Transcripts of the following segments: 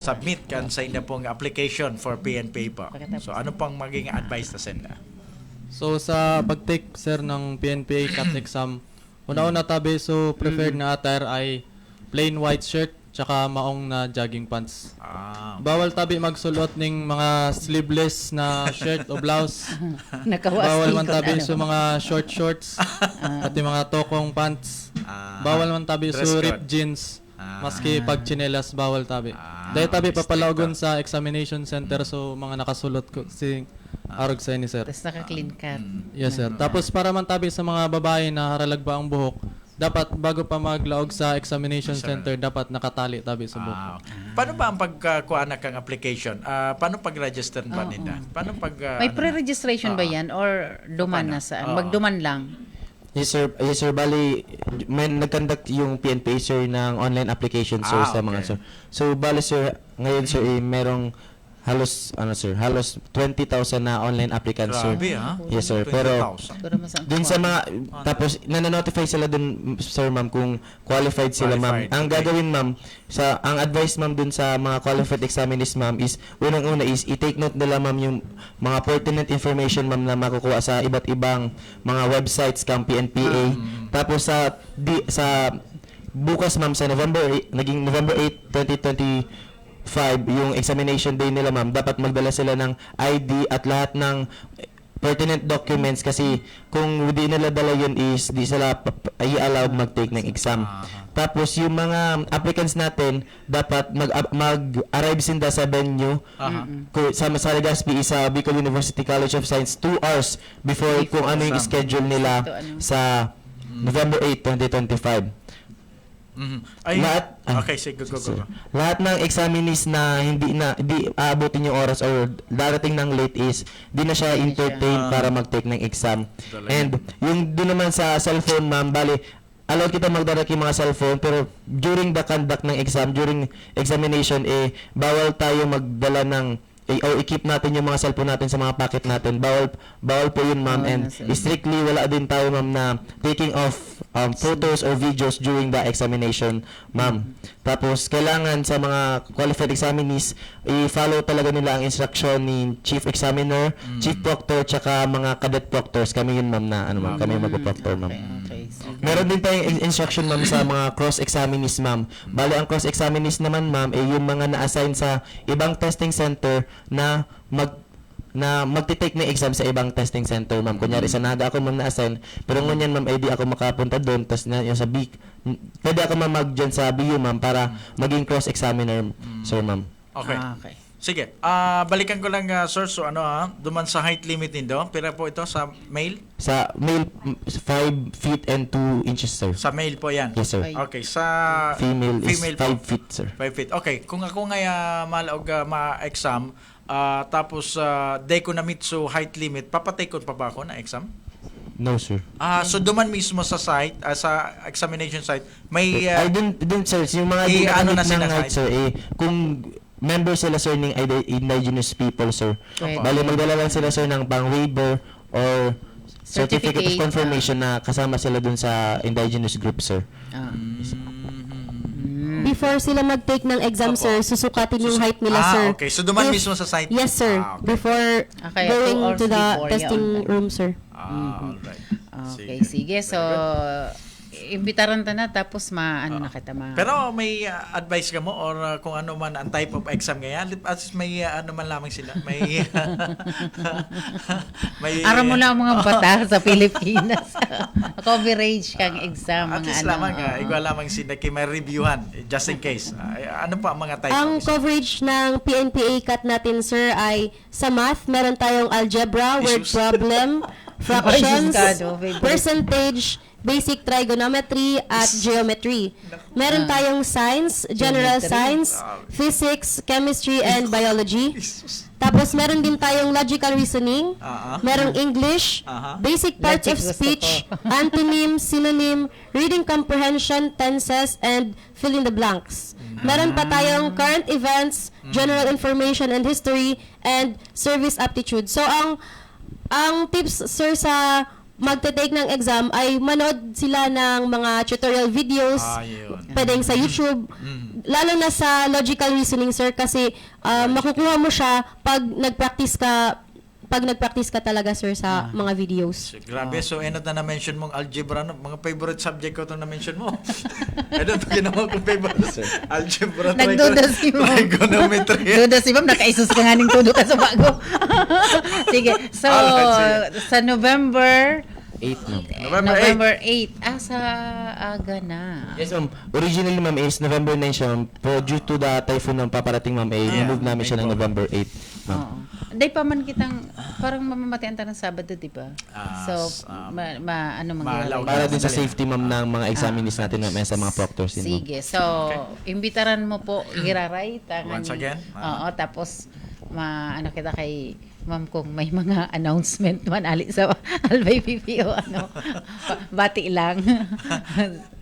submit kan sa inyo pong application for PNP po. So ano pang maging advice na senda? So sa pag-take sir ng PNPA CAT exam, una-una tabi so preferred na attire ay plain white shirt tsaka maong na jogging pants. Bawal tabi magsulot ning mga sleeveless na shirt o blouse. Bawal man tabi so mga short shorts at yung mga tokong pants. Bawal man tabi so ripped jeans. Maski pag chinelas bawal tabi. Dahil tabi papalagon sa examination center so mga nakasulot ko si arog sa ni sir. Tapos naka-clean cut. Yes sir. Tapos para man tabi sa mga babae na haralag ba ang buhok, dapat bago pa maglaog sa examination center dapat nakatali tabi sa buhok. Paano ba ang pagkuha na kang application? Paano pag-register pa nila? Paano pag May pre-registration ba yan or duman na saan? Magduman lang. Yes sir, bali may nag-conduct yung PNPA sir ng online application sir sa mga sir. So bali sir, ngayon sir merong halos 20,000 na online applicants sir. Grabe, ha? Yes sir, 20,000. pero Pero masang dun sa mga tapos nanonotify sila dun sir ma'am kung qualified sila ma'am. Qualified, Ang okay. gagawin ma'am ang advice ma'am dun sa mga qualified examinees ma'am is unang-una is i-take note nila ma'am yung mga pertinent information ma'am na makukuha sa iba't ibang mga websites kang PNPA. Tapos sa bukas ma'am sa naging November 8, 2025 yung examination day nila ma'am, dapat magdala sila ng ID at lahat ng pertinent documents kasi kung hindi nila dala yun is di sila i-allowed mag-take ng exam. Tapos yung mga applicants natin dapat mag-arrive sinda sa venue sa Legazpi sa Bicol University College of Science 2 hours before kung ano yung schedule nila sa November 8, 2025. Okay, sige, go. Lahat ng examinees na hindi aabutin yung oras or darating ng late is di na siya entertain para mag-take ng exam. And yung doon naman sa cellphone ma'am, bali allowed kita magdala yung mga cellphone pero during the conduct ng exam, during examination bawal tayo magdala ng o i-keep natin yung mga cellphone natin sa mga pocket natin. Bawal po yun ma'am, and strictly wala din tayo ma'am na taking of photos or videos during the examination ma'am. Tapos kailangan sa mga qualified examinees i-follow talaga nila ang instruction ni Chief Examiner, Chief Proctor, tsaka mga cadet proctors. Kami yun ma'am na kami mag-proctor ma'am. Okay. Meron din tayong instruction ma'am sa mga cross-examinees ma'am. Bali ang cross-examinees naman ma'am yung mga na-assign sa ibang testing center na magti-take ng exam sa ibang testing center ma'am. Kunyari sa Naga ako ma'am na-assign, pero ngunyan ma'am di ako makapunta doon, tas na yung sa BIC pwede ako ma'am mag-join sa BU ma'am para maging cross-examiner sir ma'am. Okay. Okay. Sige, balikan ko lang sir, so duman sa height limit nindo, pira po ito sa male? Sa male 5 feet and 2 inches sir. Sa male po yan? Yes sir. Okay, sa Female is po. 5 feet sir. 5 feet. Okay, kung ako nga malaog ma-exam, tapos day ko na meet so height limit, papatake ko pa ba ako na exam? No sir. So duman mismo sa site, sa examination site, may I didn't sir, yung mga ano na ng sila height sir kung member sila sir ng indigenous people sir. Pwede. Bali magdala lang sila sir ng pang waiver or certificate of confirmation na kasama sila dun sa indigenous group sir. Before sila mag-take ng exam, Opo. sir, susukatin yung height nila, sir. Okay. So duman If- mismo sa site? Yes, sir. Okay. Before Okay, 2 going hours to the before, testing yeah, room, sir. Alright. Okay, sige. So, imbitaran ta na tapos na kita Pero may advice ka mo or kung ano man ang type of exam ngayon, at least may ano man lamang sila. May Aram mo lang ang mga bata sa Pilipinas. Coverage kang exam. at mga least ano, lamang oo. ikaw lamang sila kay may reviewhan just in case. Ano pa ang mga type Ang of exam? coverage ng PNPA CAT natin, sir, ay sa math, meron tayong algebra, word Jesus. problem, fractions, Ay, Diyos God, oh, percentage, basic trigonometry, at geometry. Meron tayong science, general Geometry. science, physics, chemistry, and biology. Tapos meron din tayong logical reasoning, merong English, basic parts Logic of gusto speech, ko. antonym, synonym, reading comprehension, tenses, and fill in the blanks. Meron pa tayong current events, general information and history, and service aptitude. So ang tips, sir, sa magte-take ng exam ay manood sila ng mga tutorial videos, Yun. pwedeng sa YouTube, lalo na sa logical reasoning, sir, kasi makukuha mo siya pag nag-practice ka talaga, sir, sa mga videos. Grabe, so na na-mention mong algebra, no? Mga favorite subject ko itong na-mention mo. I don't know, ginawa kong favorite. Algebra, Nagduda si Ma'am. trigonometry. Duda si Ma'am, nakaisus ka nga ning tudo ka sa bago. Sige, so Alright, sa November 8, ma'am. November 8. Sa aga na. Yes, ma'am. Originally, ma'am, is November 9 siya, ma'am. Pero due to the typhoon ng paparating, ma'am, remove namin siya ng November 8, ma'am. Oo. Day pa man kitang parang mamamatayan ta ng Sabado, di ba? So, ano malaw mangyayari? Para din sa safety, ma'am, ng mga examinees natin, ma'am, and sa mga proctors din, ma'am. Sige. So, imbitaran mo po Hiraray. Once again? Oo, tapos ano kita kay Ma'am kung may mga announcement man ali sa Albay PPO bati lang.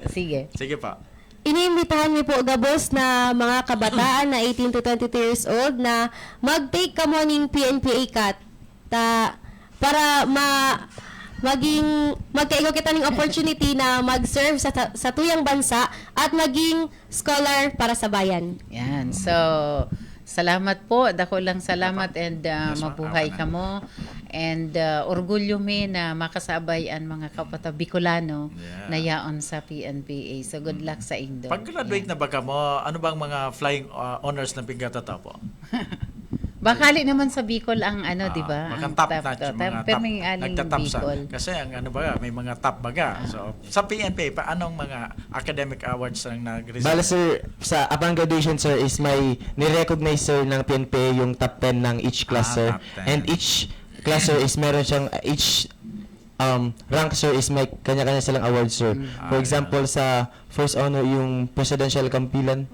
Sige. Sige pa. Iniimbitahan niyo po gabos na mga kabataan na 18 to 22 years old na mag-take ka mo ng PNPA CAT para magkaigo kita ng opportunity na mag-serve sa tuyang bansa at maging scholar para sa bayan. Yan. So, salamat po. Dako lang salamat and mabuhay ka mo. And orgulyo mi na makasabay ang mga kapata Bicolano na yaon sa PNPA. So, good luck sa Indo. Pag-graduate na ba ka mo, ano bang mga flying honors na pingatata po? Bakali naman sa Bicol ang di ba? Mga Ang top notch, mga pero top, may aling nagtatap sa. Bicol. Kasi ang ano ba, may mga top baga. So, sa PNP, anong mga academic awards ang nag-receive? Bale, sir, sa upon graduation, sir, is may ni-recognize, sir, ng PNP yung top 10 ng each class, sir. top 10. And each class, sir, is meron siyang, each rank, sir, is may kanya-kanya silang awards, sir. For example, sa first honor, yung Presidential Kampilan,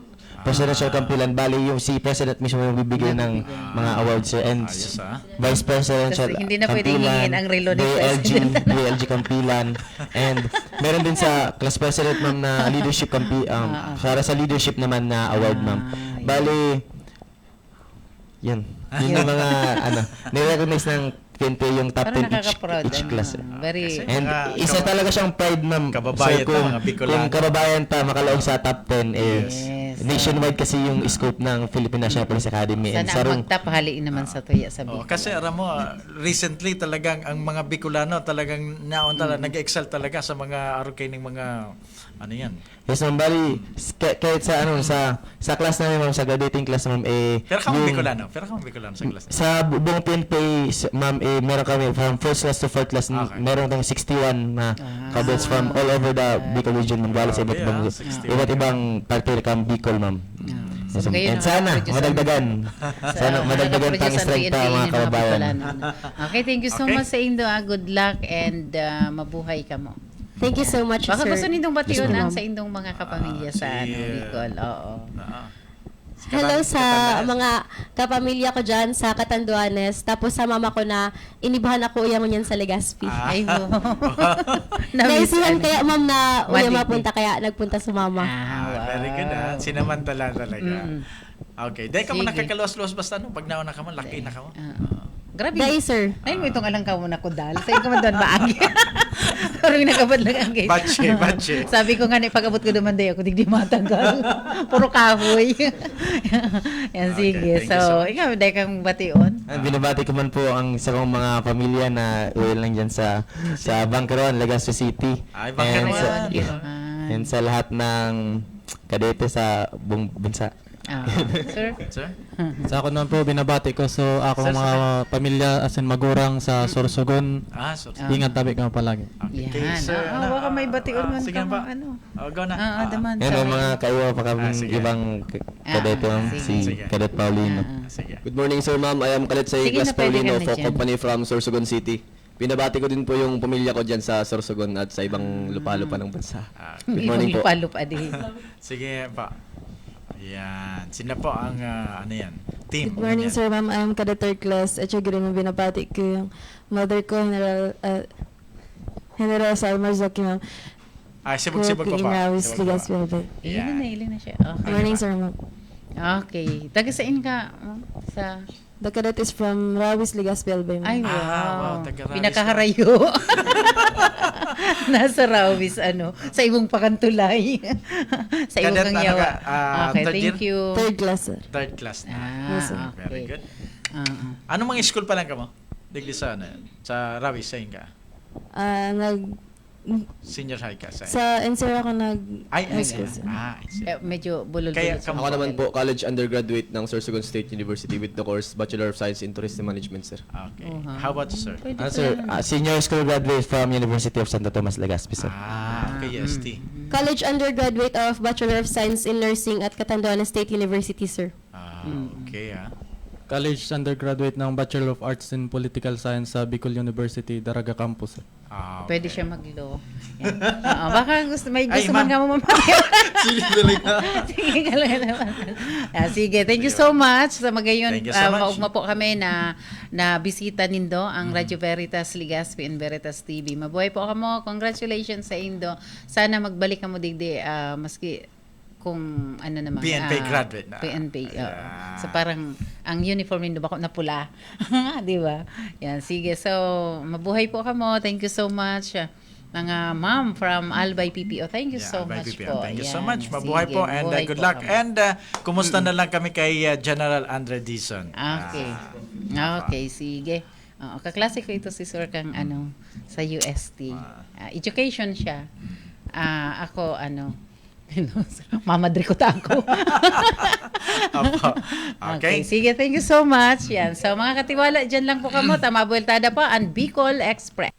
bali yung si President mismo yung bibigay ng mga awards, sir. And Ayos, Vice Presidential Kasi hindi na pwedeng hingin ang relo ni DLG Kampilan. And meron din sa class president, ma'am, na leadership para sa leadership naman na award, ma'am. Bali, yun yung mga ni-recognize ng PNP yung top Parang 10 nakaka-proud. each class, sir. Very... And Mga isa talaga siyang pride, ma'am. Kababayan Sir, pa, mga Bicolano. kung kababayan pa makalaog sa top 10 is Yes. nationwide kasi yung scope ng Philippine National Police Academy. And Sana sarong ang magtapahaliin naman sa tuya sa Bicol. Kasi alam mo, recently talagang ang mga Bicolano talagang nag-excel talaga sa mga arukay ng mga ano yan. yes, ma'am. Bali, kahit sa sa class namin, ma'am, sa graduating class, ma'am, Pero ka mga Bicolano sa class. sa buong PNP, ma'am, meron kami from first class to fourth class, Okay. meron kami 61 na cadets from all over the Bicol region, ma'am. Bali sa iba't ibang parte ng Bicol, ma'am. Yes, ma'am. kayo And sana nakaproduce madagdagan. Sana madagdagan pang nakaproduce ang strength pa, PNP mga ng kababayan. Bicolano. Okay, thank you so Okay. much sa Indo. Good luck and mabuhay ka mo. Thank you so much, Baka sir. gusto nindong batiyon Yes, ang ma'am. sa indong mga kapamilya sa Bicol. Oo. Hello sa mga kapamilya ko dyan sa Catanduanes. Tapos sa mama ko na inibahan ako uya mo niyan sa Legazpi. Ay, ho. Naisihan kaya ma'am na uya Maligid. mapunta kaya nagpunta sa mama. Wow. Very good sinamantala talaga. Mm. Okay, dahil ka mo Sige. nakakaluwas-luwas basta pag nauna ka mo, laki na ka mo. Grabe. Dahil, sir. Ay mo itong alang ka muna ko dal. Sa'yo ka man doon maagi. Parang nakabad lang ang gate. Batche. Sabi ko nga, pag-abot ko naman day ako, digdi matanggal. Puro kahoy. Yan, Okay, sige. thank you so much. Ikaw, day kang bation. Binabati ko man po ang sa kong mga pamilya na uwi lang dyan sa Bangkaroan, Legazpi City. Ay, And Bangkaroan. sa- Bangkaroan. And sa lahat ng kadete sa buong bansa. Sir? Sir? Sa ako naman po, binabati ko so ako Sir, mga pamilya as in magurang sa Sorsogon. So, Ingat tabi ka palagi. okay, Yan. sir. Baka may bation man sige ka ba? ano. Go na. Daman. Yan ang mga kaiwa pa kami sige. ibang kadete, ma'am, sige. si Sige. Cadet Paulino. Sige. Good morning, Sir Ma'am. I am Kalit Sige Class na, pwede Paulino ka na for dyan. company from Sorsogon City. Pinabati ko din po yung pamilya ko dyan sa Sorsogon at sa ibang lupa-lupa ng bansa. Good morning po. Lupa-lupa di. Sige pa. Yan. Sino po ang ano yan? Team. Good morning, Yan. sir, ma'am. I'm kada third class. At syempre rin binabati ko yung mother ko, General Salmar Zaki, ma'am. Sibog-sibog pa pa. Ingrawis, Sibog pa. Ligas, Velvet. Ilin na siya. Good Okay. morning, sir, ma'am. Okay. Taga saan ka? Sa... The cadet is from Rawis, Legazpi, Albay. ma'am. Ay, wow. wow, taga Rawis Pinakaharayo. Nasa Rawis, sa ibong pakantulay. Sa ibong Cadet, kangyawa. Okay, third thank year? you. Third class, sir. Third class na. Yes, sir. Okay. Very good. Ah. Anong mga school pa lang ka mo? Digdi sa sa Rawis, saan ka? Senior high ka? Sa NCR ako Ay, high school, sir. I see. Medyo bulol-bulol. Kaya sa- Ako naman po, college undergraduate ng Sorsogon State University with the course Bachelor of Science in Tourism Management, sir. Okay. Uh-huh. How about you, sir? Pwede Sir, pala. senior school graduate from University of Santo Tomas, Legazpi, sir. Okay, ST. College undergraduate of Bachelor of Science in Nursing at Catanduanes State University, sir. Okay, College undergraduate ng Bachelor of Arts in Political Science sa Bicol University, Daraga Campus. Okay. Pwede siya mag-law. Yan. Baka may Ay, gusto man ka ma'am. mo mamaya. Sige ka lang naman. Sige, thank you so much. Sa magayon, Thank you so much. maugma po kami na bisita nindo ang Radio Veritas Legazpi and Veritas TV. Mabuhay po kamo. Congratulations sa Indo. Sana magbalik ka mo digdi maski kung ano naman. PNP graduate na. PNP. Yeah. So parang ang uniform nindo bako na pula. Di ba? Yan, sige. So, mabuhay po kamo. Thank you so much. Mga ma'am from Albay PPO. Thank you so Albay much PPO. po. Thank you so Yan, much. Mabuhay sige, po and mabuhay good po luck. kamo. And kumusta na lang kami kay General Andre Dizon. Okay. Okay, sige. Kaklase ko ito si Sir kang sa UST. Education siya. Ako mamadri ko ako. Opo. Okay, Okay. sige, thank you so much. Yan. So mga katiwala, dyan lang po kamo. Tama, bueltada pa ang Bicol Express.